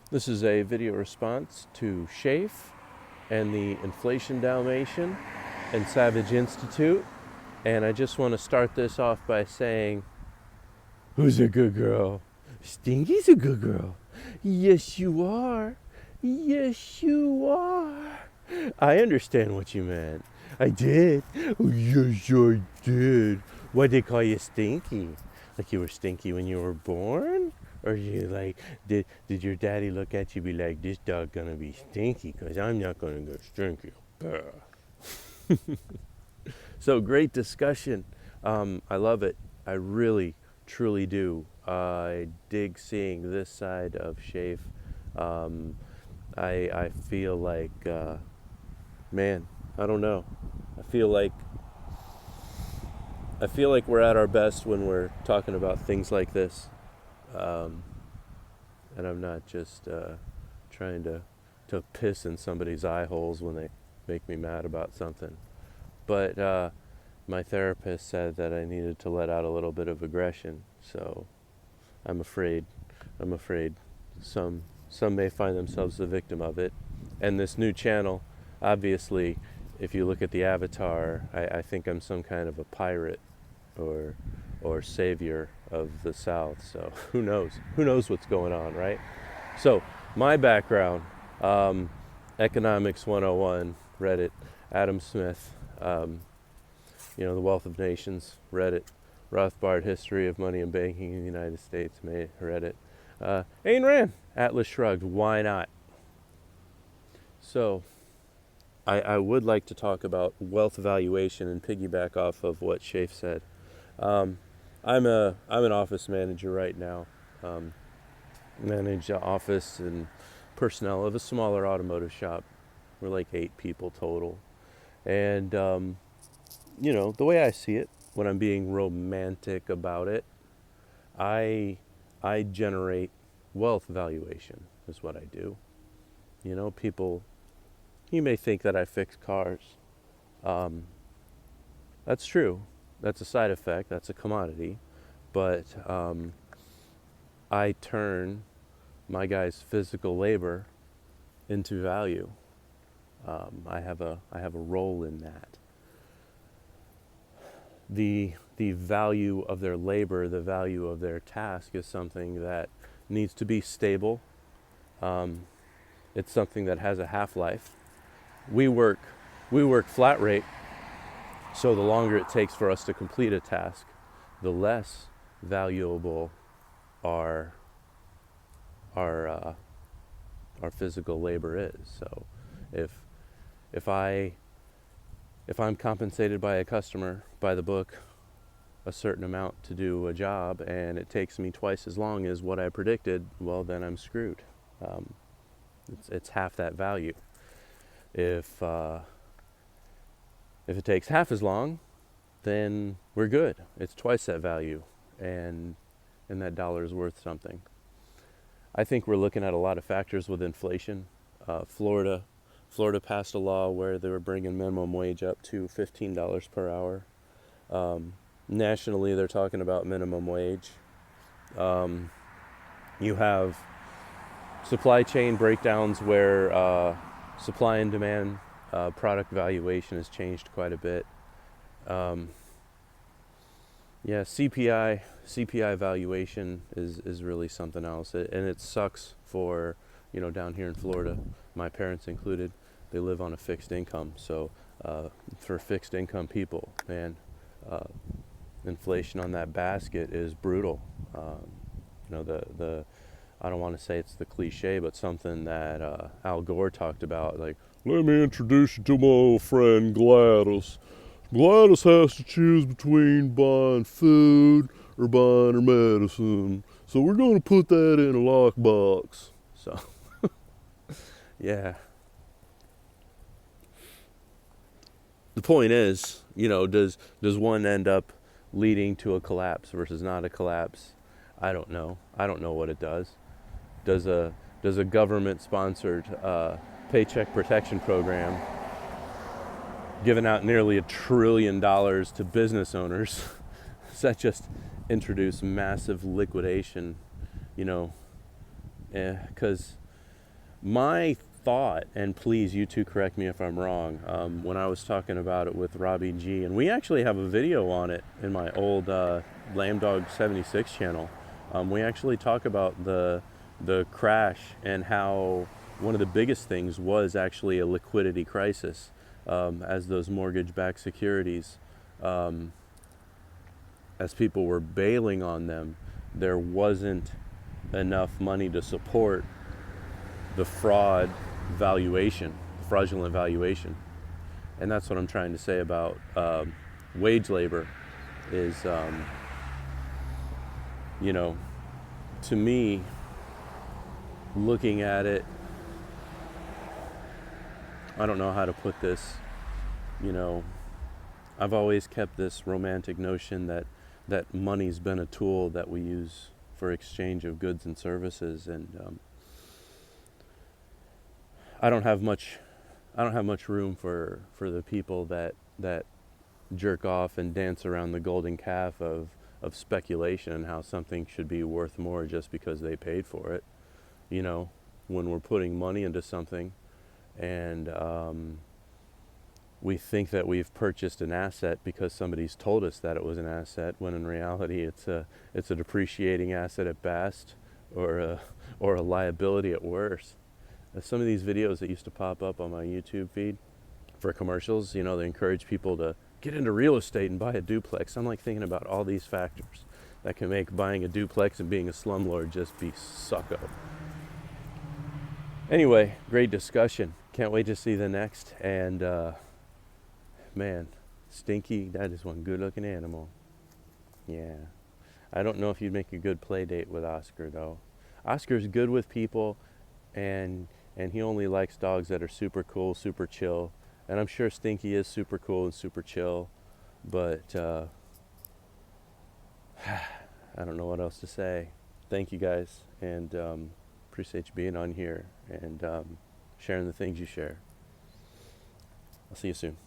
This is a video response to Shafe and the Inflation Dalmatian and Savage Institute. And I just want to start this off by saying, who's a good girl? Stinky's a good girl. Yes, you are. Yes, you are. I understand what you meant. I did. Oh, yes, I did. Why'd they call you Stinky? Like you were stinky when you were born? Or you like, did your daddy look at you and be like, this dog gonna be stinky because I'm not gonna go stinky. So great discussion. I love it. I really, truly do. I dig seeing this side of Shafe. I feel like, man, I don't know. I feel like we're at our best when we're talking about things like this. And I'm not just trying to piss in somebody's eye holes when they make me mad about something. But my therapist said that I needed to let out a little bit of aggression. So I'm afraid some may find themselves the victim of it. And this new channel, obviously, if you look at the avatar, I think I'm some kind of a pirate or savior of the South. So who knows? Who knows what's going on, right? So my background, Economics 101, read it. Adam Smith, The Wealth of Nations, read it. Rothbard, History of Money and Banking in the United States, read it. Ayn Rand, Atlas Shrugged, why not? So I would like to talk about wealth valuation and piggyback off of what Shafe said. I'm an office manager right now. Manage the office and personnel of a smaller automotive shop. We're like 8 people total. And, the way I see it, when I'm being romantic about it, I generate wealth valuation is what I do. People, you may think that I fix cars. That's true. That's a side effect. That's a commodity. But I turn my guy's physical labor into value. I have a role in that. The value of their labor, the value of their task is something that needs to be stable. It's something that has a half-life. We work flat rate, so the longer it takes for us to complete a task, the less valuable our physical labor is. So if I'm compensated by a customer by the book a certain amount to do a job and it takes me twice as long as what I predicted, well, then I'm screwed. It's half that value. If it takes half as long, then we're good. It's twice that value, and that dollar is worth something. I think we're looking at a lot of factors with inflation. Florida passed a law where they were bringing minimum wage up to $15 per hour. Nationally, they're talking about minimum wage. You have supply chain breakdowns where supply and demand product valuation has changed quite a bit. CPI valuation is really something else, and it sucks for down here in Florida, my parents included. They live on a fixed income, so for fixed income people, man, inflation on that basket is brutal. The I don't want to say it's the cliche, but something that Al Gore talked about, like, let me introduce you to my old friend Gladys. Gladys has to choose between buying food or buying her medicine. So we're going to put that in a lockbox. So, yeah. The point is, does one end up leading to a collapse versus not a collapse? I don't know. I don't know what it does. Does a government-sponsored paycheck protection program giving out nearly $1 trillion to business owners, does that just introduce massive liquidation? Because My thought, and please you two correct me if I'm wrong, when I was talking about it with Robbie G, and we actually have a video on it in my old Lambdog 76 channel. We actually talk about the crash and how one of the biggest things was actually a liquidity crisis, as those mortgage-backed securities, as people were bailing on them, there wasn't enough money to support the fraudulent valuation. And that's what I'm trying to say about wage labor is, you know, to me, looking at it, I don't know how to put this, you know, I've always kept this romantic notion that money's been a tool that we use for exchange of goods and services, and I don't have much room for the people that jerk off and dance around the golden calf of speculation and how something should be worth more just because they paid for it. You know, when we're putting money into something and we think that we've purchased an asset because somebody's told us that it was an asset, when in reality it's a depreciating asset at best, or a liability at worst. Some of these videos that used to pop up on my YouTube feed for commercials, you know, they encourage people to get into real estate and buy a duplex. I'm like thinking about all these factors that can make buying a duplex and being a slumlord just be sucko. Anyway, great discussion. Can't wait to see the next. And man, Stinky, that is one good looking animal. Yeah. I don't know if you'd make a good play date with Oscar though. Oscar's good with people, and he only likes dogs that are super cool, super chill. And I'm sure Stinky is super cool and super chill, but I don't know what else to say. Thank you guys, and appreciate you being on here and sharing the things you share. I'll see you soon.